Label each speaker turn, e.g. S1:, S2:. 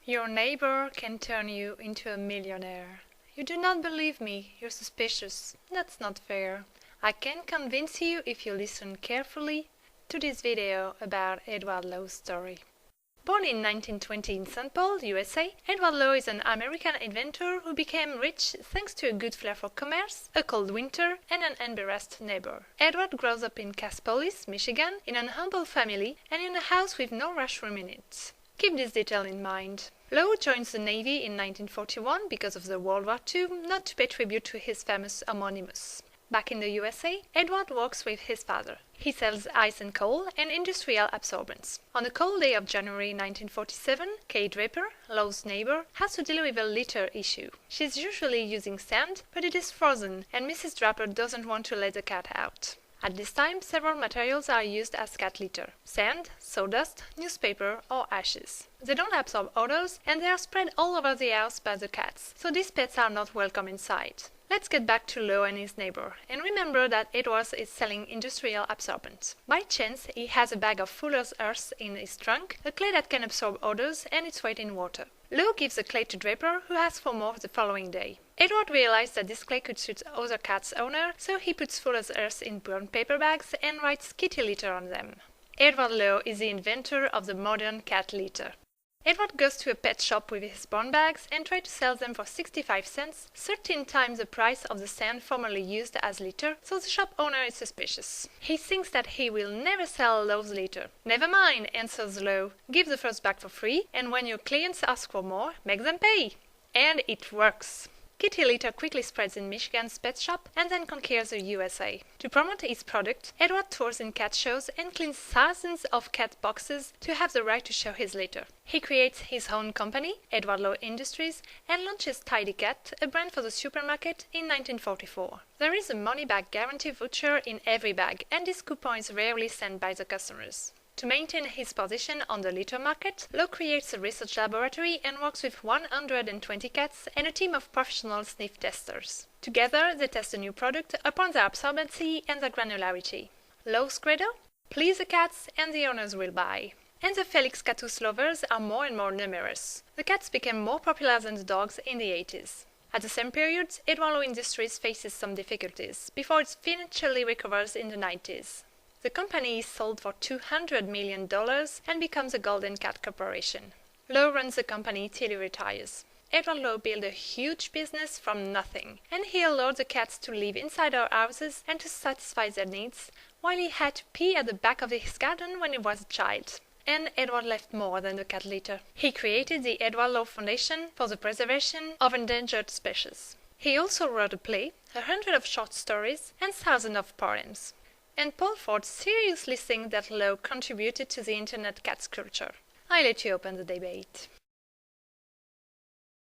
S1: Your neighbor can turn you into a millionaire. You do not believe me, you're suspicious. That's not fair. I can convince you if you listen carefully to this video about Edward Lowe's story. Born in 1920 in St. Paul, USA, Edward Lowe is an American inventor who became rich thanks to a good flair for commerce, a cold winter, and an embarrassed neighbor. Edward grows up in Caspolis, Michigan, in an humble family and in a house with no washroom in it. Keep this detail in mind. Lowe joins the Navy in 1941 because of the World War II, not to pay tribute to his famous homonymus. Back in the USA, Edward works with his father. He sells ice and coal and industrial absorbents. On a cold day of January 1947, Kay Draper, Lowe's neighbor, has to deal with a litter issue. She's usually using sand, but it is frozen, and Mrs. Draper doesn't want to let the cat out. At this time, several materials are used as cat litter: sand, sawdust, newspaper, or ashes. They don't absorb odors, and they are spread all over the house by the cats, so these pets are not welcome inside. Let's get back to Lowe and his neighbor, and remember that Edward is selling industrial absorbents. By chance, he has a bag of fuller's earth in his trunk, a clay that can absorb odors and its weight in water. Lowe gives the clay to Draper, who asks for more the following day. Edward realized that this clay could suit other cats' owner, so he puts fuller's earth in brown paper bags and writes kitty litter on them. Edward Lowe is the inventor of the modern cat litter. Edward goes to a pet shop with his brown bags and tries to sell them for 65 cents, 13 times the price of the sand formerly used as litter, so the shop owner is suspicious. He thinks that he will never sell Lowe's litter. "Never mind," answers Lowe. "Give the first bag for free, and when your clients ask for more, make them pay." And it works. Kitty litter quickly spreads in Michigan's pet shop and then conquers the USA. To promote his product, Edward tours in cat shows and cleans thousands of cat boxes to have the right to show his litter. He creates his own company, Edward Lowe Industries, and launches Tidy Cat, a brand for the supermarket, in 1944. There is a money-back guarantee voucher in every bag, and this coupon is rarely sent by the customers. To maintain his position on the litter market, Lowe creates a research laboratory and works with 120 cats and a team of professional sniff testers. Together, they test a new product upon their absorbency and their granularity. Lowe's credo? Please the cats and the owners will buy. And the Felix Catus lovers are more and more numerous. The cats became more popular than the dogs in the 80s. At the same period, Edward Lowe Industries faces some difficulties before it financially recovers in the 90s. The company is sold for $200 million and becomes a Golden Cat Corporation. Lowe runs the company till he retires. Edward Lowe built a huge business from nothing, and he allowed the cats to live inside our houses and to satisfy their needs, while he had to pee at the back of his garden when he was a child. And Edward left more than the cat litter. He created the Edward Lowe Foundation for the preservation of endangered species. He also wrote a play, 100 of short stories, and thousands of poems. And Paul Ford seriously thinks that Lowe contributed to the internet cat culture. I let you open the debate.